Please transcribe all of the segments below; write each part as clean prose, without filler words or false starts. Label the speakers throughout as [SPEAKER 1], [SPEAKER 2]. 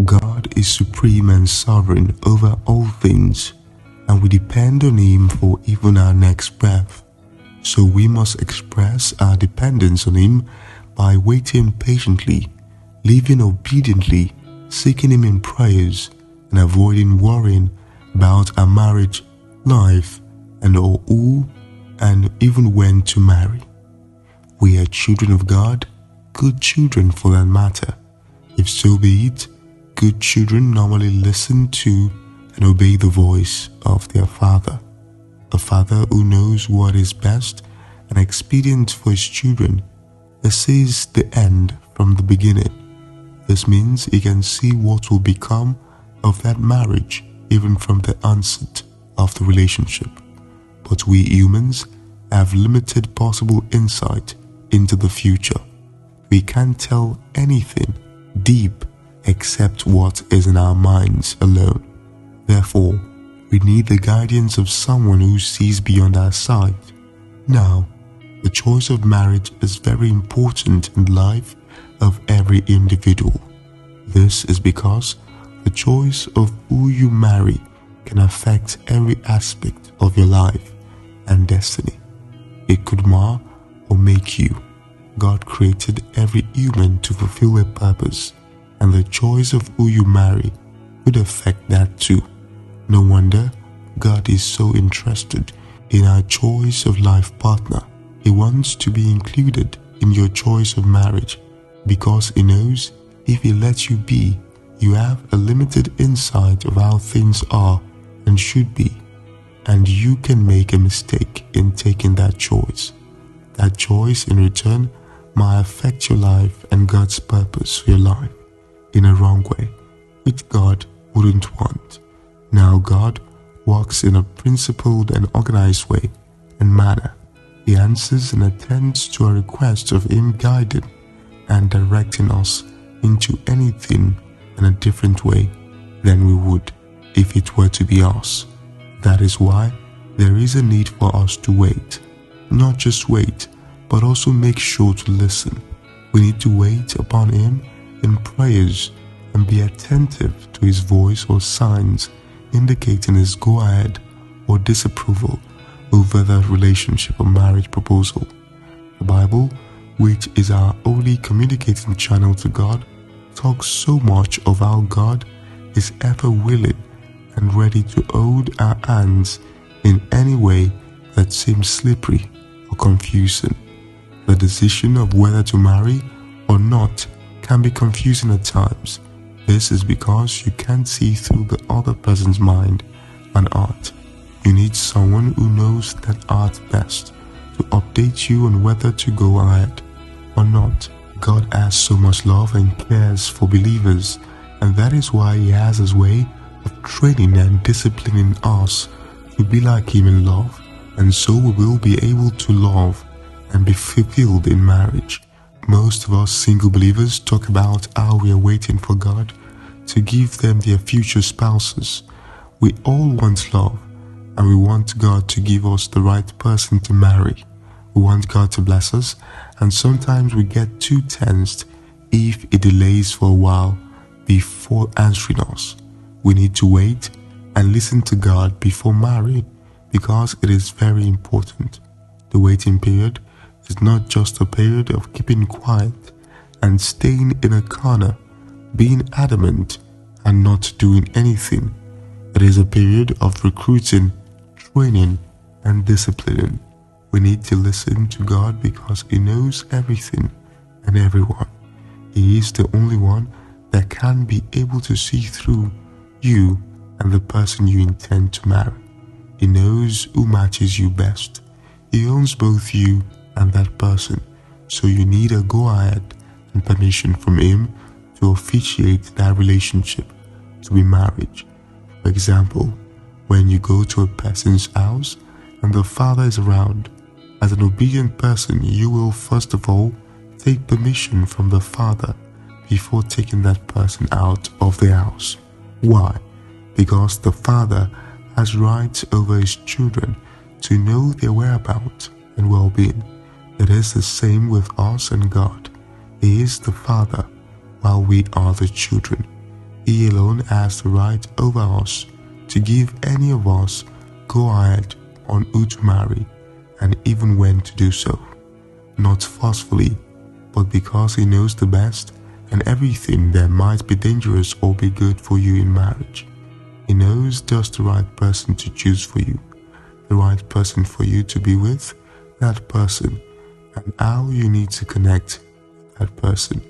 [SPEAKER 1] God is supreme and sovereign over all things, and we depend on Him for even our next breath. So we must express our dependence on Him by waiting patiently, living obediently, seeking Him in prayers, and avoiding worrying about our marriage life and or who and even when to marry. We are children of God, good children for that matter. If so be it, good children normally listen to and obey the voice of their father. A father who knows what is best and expedient for his children sees the end from the beginning. This means he can see what will become of that marriage even from the onset of the relationship. But we humans have limited possible insight into the future. We can't tell anything deep except what is in our minds alone. Therefore, we need the guidance of someone who sees beyond our sight. Now, the choice of marriage is very important in the life of every individual. This is because the choice of who you marry can affect every aspect of your life and destiny. It could mar or make you. God created every human to fulfill a purpose, and the choice of who you marry would affect that too. No wonder God is so interested in our choice of life partner. He wants to be included in your choice of marriage because He knows if He lets you be, you have a limited insight of how things are and should be, and you can make a mistake in taking that choice. That choice in return might affect your life and God's purpose for your life in a wrong way, which God wouldn't want. Now God works in a principled and organized way and manner. He answers and attends to our requests of Him guiding and directing us into anything in a different way than we would if it were to be us. That is why there is a need for us to wait. Not just wait, but also make sure to listen. We need to wait upon Him in prayers and be attentive to His voice or signs indicating His go-ahead or disapproval over that relationship or marriage proposal. The Bible, which is our only communicating channel to God, talks so much of how God is ever willing and ready to hold our hands in any way that seems slippery or confusing. The decision of whether to marry or not can be confusing at times. This is because you can't see through the other person's mind and heart. You need someone who knows that art best to update you on whether to go ahead or not. God has so much love and cares for believers, and that is why He has His way of training and disciplining us to be like Him in love, and so we will be able to love and be fulfilled in marriage. Most of us single believers talk about how we are waiting for God to give them their future spouses. We all want love, and we want God to give us the right person to marry. We want God to bless us, and sometimes we get too tensed if He delays for a while before answering us. We need to wait and listen to God before marrying because it is very important. The waiting period is not just a period of keeping quiet and staying in a corner, being adamant and not doing anything. It is a period of recruiting, training, and disciplining. We need to listen to God because He knows everything and everyone. He is the only one that can be able to see through you and the person you intend to marry. He knows who matches you best. He owns both you and that person, so you need a go-ahead and permission from Him to officiate that relationship to be marriage. For example, when you go to a person's house and the father is around, as an obedient person, you will first of all take permission from the father before taking that person out of the house. Why? Because the father has rights over his children to know their whereabouts and well-being. It is the same with us and God. He is the Father while we are the children. He alone has the right over us to give any of us go-ahead on who to marry and even when to do so. Not forcefully, but because He knows the best and everything that might be dangerous or be good for you in marriage. He knows just the right person to choose for you, the right person for you to be with, that person, and how you need to connect with that person.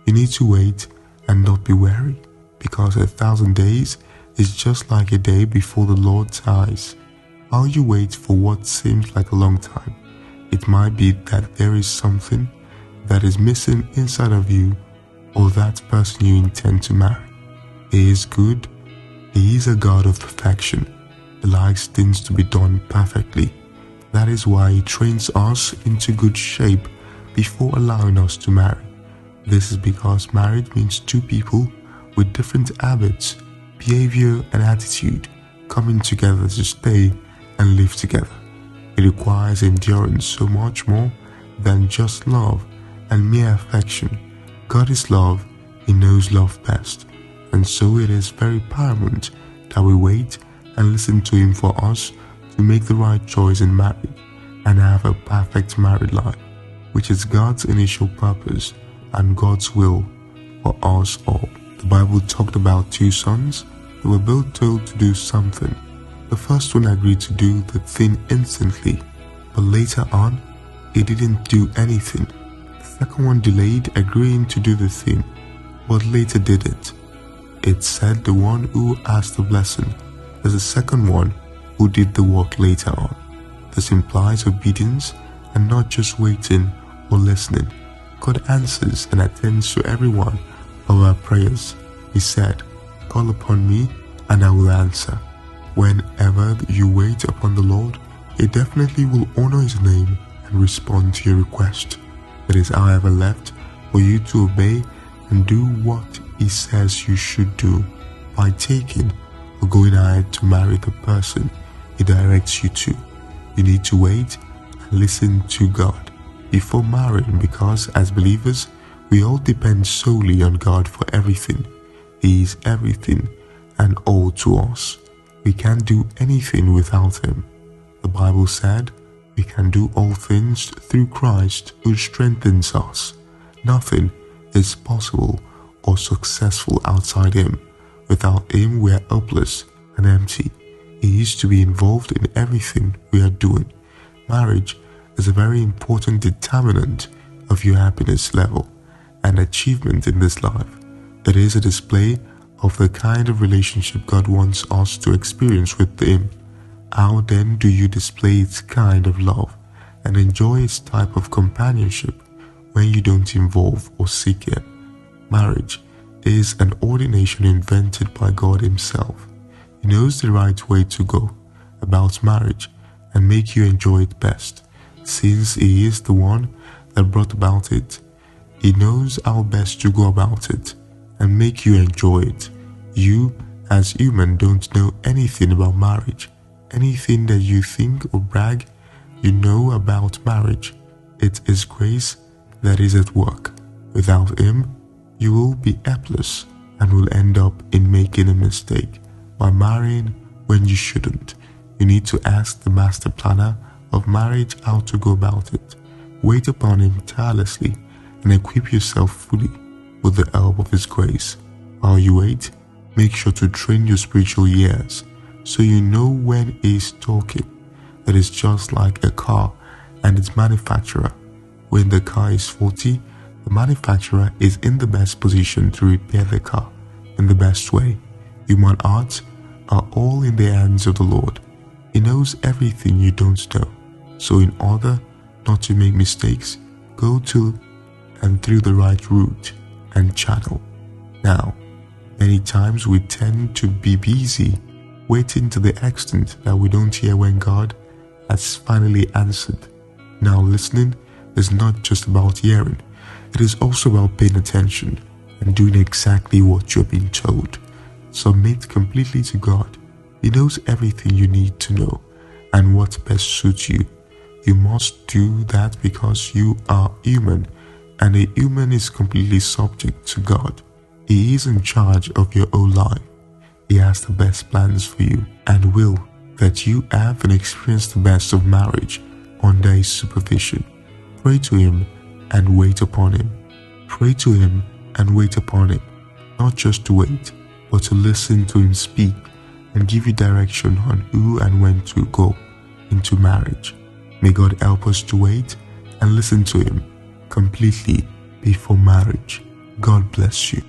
[SPEAKER 1] You need to wait and not be weary, because 1,000 days is just like a day before the Lord's eyes. While you wait for what seems like a long time, it might be that there is something that is missing inside of you or that person you intend to marry. He is good. He is a God of perfection. He likes things to be done perfectly. That is why He trains us into good shape before allowing us to marry. This is because marriage means two people with different habits, behavior and attitude coming together to stay and live together. It requires endurance so much more than just love and mere affection. God is love. He knows love best. And so it is very paramount that we wait and listen to Him for us to make the right choice in marriage and have a perfect married life, which is God's initial purpose and God's will for us all. The Bible talked about two sons. They were both told to do something. The first one agreed to do the thing instantly, but later on, he didn't do anything. The second one delayed agreeing to do the thing, but later did it. It said the one who asked the blessing is the second one who did the work later on. This implies obedience and not just waiting or listening. God answers and attends to every one of our prayers. He said, "Call upon me and I will answer." Whenever you wait upon the Lord, He definitely will honor His name and respond to your request. It is, however, left for you to obey and do what He says you should do by taking or going ahead to marry the person He directs you to. You need to wait and listen to God before marrying, because as believers, we all depend solely on God for everything. He is everything and all to us. We can't do anything without Him. The Bible said we can do all things through Christ who strengthens us. Nothing is possible or successful outside Him. Without Him, we are hopeless and empty. He is to be involved in everything we are doing. Marriage is a very important determinant of your happiness level and achievement in this life. It is a display of the kind of relationship God wants us to experience with Him. How then do you display its kind of love and enjoy its type of companionship when you don't involve or seek it? Marriage is an ordination invented by God Himself. He knows the right way to go about marriage and make you enjoy it best. Since He is the one that brought about it, He knows how best to go about it and make you enjoy it. You, as human, don't know anything about marriage. Anything that you think or brag you know about marriage, it is grace that is at work. Without Him, you will be helpless and will end up in making a mistake by marrying when you shouldn't. You need to ask the master planner of marriage how to go about it. Wait upon Him tirelessly and equip yourself fully with the help of His grace. While you wait, make sure to train your spiritual ears so you know when He is talking. It is just like a car and its manufacturer. When the car is faulty, the manufacturer is in the best position to repair the car in the best way. Human hearts are all in the hands of the Lord. He knows everything you don't know. So in order not to make mistakes, go to and through the right route and channel. Now, many times we tend to be busy waiting to the extent that we don't hear when God has finally answered. Now, listening is not just about hearing. It is also about paying attention and doing exactly what you're being told. Submit completely to God. He knows everything you need to know and what best suits you. You must do that because you are human, and a human is completely subject to God. He is in charge of your whole life. He has the best plans for you and will that you have and experience the best of marriage under His supervision. Pray to Him and wait upon Him. Pray to Him and wait upon Him, not just to wait, but to listen to Him speak and give you direction on who and when to go into marriage. May God help us to wait and listen to Him completely before marriage. God bless you.